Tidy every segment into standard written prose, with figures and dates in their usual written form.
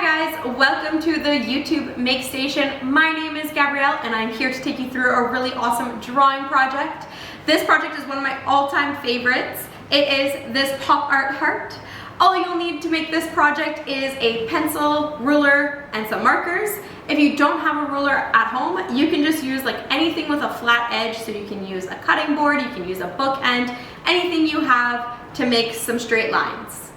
Hi guys, welcome to the YouTube Make Station. My name is Gabrielle and I'm here to take you through a really awesome drawing project. This project is one of my all-time favorites. It is this pop art heart. All you'll need to make this project is a pencil, ruler, and some markers. If you don't have a ruler at home, you can just use like anything with a flat edge. So you can use a cutting board, you can use a bookend, anything you have to make some straight lines.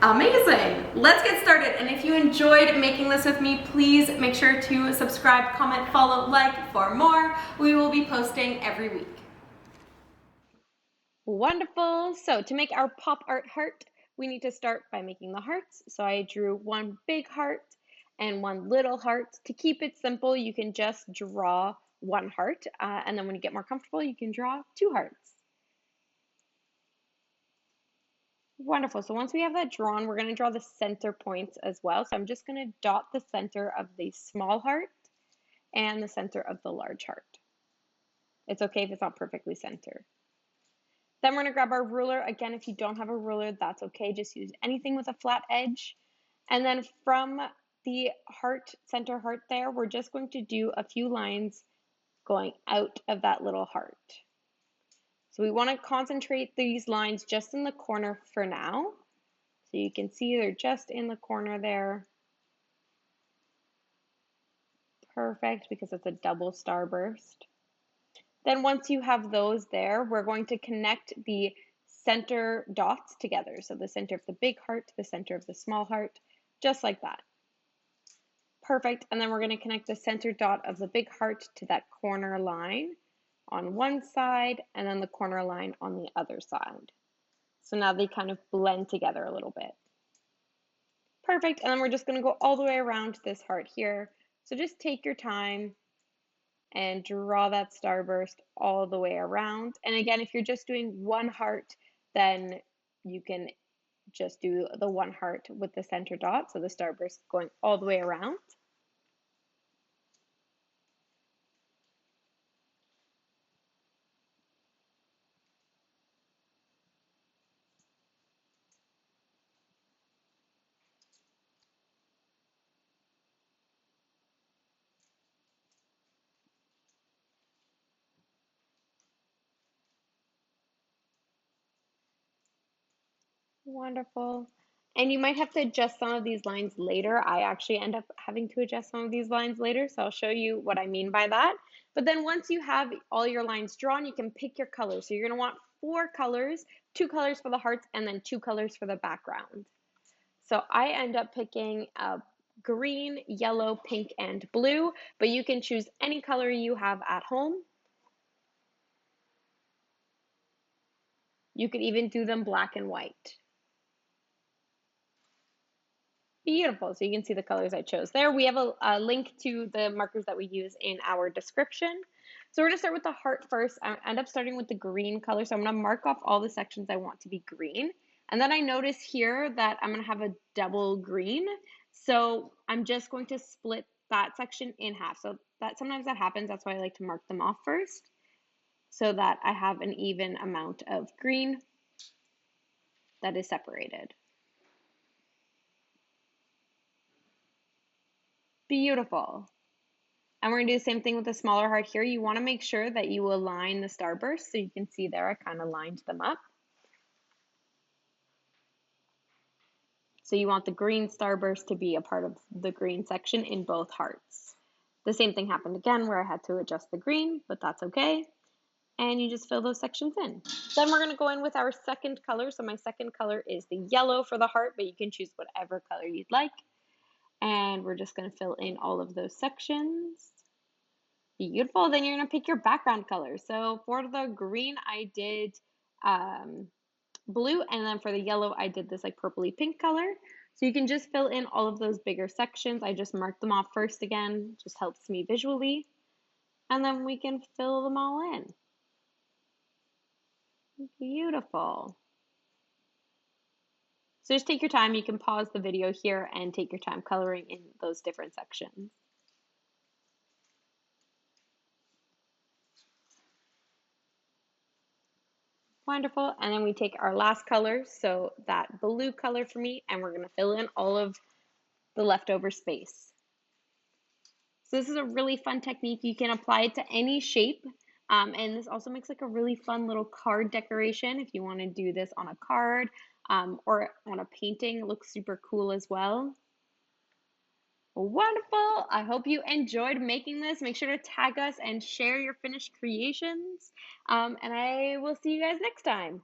Amazing! Let's get started, and if you enjoyed making this with me, please make sure to subscribe, comment, follow, like for more. We will be posting every week. Wonderful! So to make our pop art heart, we need to start by making the hearts. So I drew one big heart and one little heart. To keep it simple, you can just draw one heart, and then when you get more comfortable, you can draw two hearts. Wonderful. So once we have that drawn, we're going to draw the center points as well. So I'm just going to dot the center of the small heart and the center of the large heart. It's okay if it's not perfectly centered. Then we're going to grab our ruler. Again, if you don't have a ruler, that's okay. Just use anything with a flat edge. And then from the heart, center heart there, we're just going to do a few lines going out of that little heart. So we want to concentrate these lines just in the corner for now. So you can see they're just in the corner there. Perfect, because it's a double starburst. Then once you have those there, we're going to connect the center dots together. So the center of the big heart to the center of the small heart, just like that. Perfect, and then we're going to connect the center dot of the big heart to that corner line on one side, and then the corner line on the other side. So now they kind of blend together a little bit. Perfect, and then we're just going to go all the way around this heart here. So just take your time and draw that starburst all the way around. And again, if you're just doing one heart, then you can just do the one heart with the center dot, so the starburst going all the way around. Wonderful. And you might have to adjust some of these lines later. I actually end up having to adjust some of these lines later, so I'll show you what I mean by that. But then once you have all your lines drawn, you can pick your colors. So you're going to want 4 colors, 2 colors for the hearts, and then 2 colors for the background. So I end up picking green, yellow, pink, and blue, but you can choose any color you have at home. You could even do them black and white. Beautiful. So you can see the colors I chose there. We have a link to the markers that we use in our description. So we're going to start with the heart first. I end up starting with the green color. So I'm going to mark off all the sections I want to be green. And then I notice here that I'm going to have a double green. So I'm just going to split that section in half. So that sometimes that happens. That's why I like to mark them off first, so that I have an even amount of green that is separated. Beautiful. And we're going to do the same thing with the smaller heart here. You want to make sure that you align the starburst. So you can see there, I kind of lined them up. So you want the green starburst to be a part of the green section in both hearts. The same thing happened again where I had to adjust the green, but that's okay. And you just fill those sections in. Then we're going to go in with our second color. So my second color is the yellow for the heart, but you can choose whatever color you'd like. And we're just going to fill in all of those sections. Beautiful. Then you're going to pick your background color. So for the green, I did blue, and then for the yellow, I did this like purpley pink color. So you can just fill in all of those bigger sections. I just marked them off first again, just helps me visually. And then we can fill them all in. Beautiful. So just take your time. You can pause the video here and take your time coloring in those different sections. Wonderful. And then we take our last color, so that blue color for me, and we're going to fill in all of the leftover space. So this is a really fun technique. You can apply it to any shape. And this also makes like a really fun little card decoration if you want to do this on a card or on a painting. It looks super cool as well. Wonderful. I hope you enjoyed making this. Make sure to tag us and share your finished creations. And I will see you guys next time.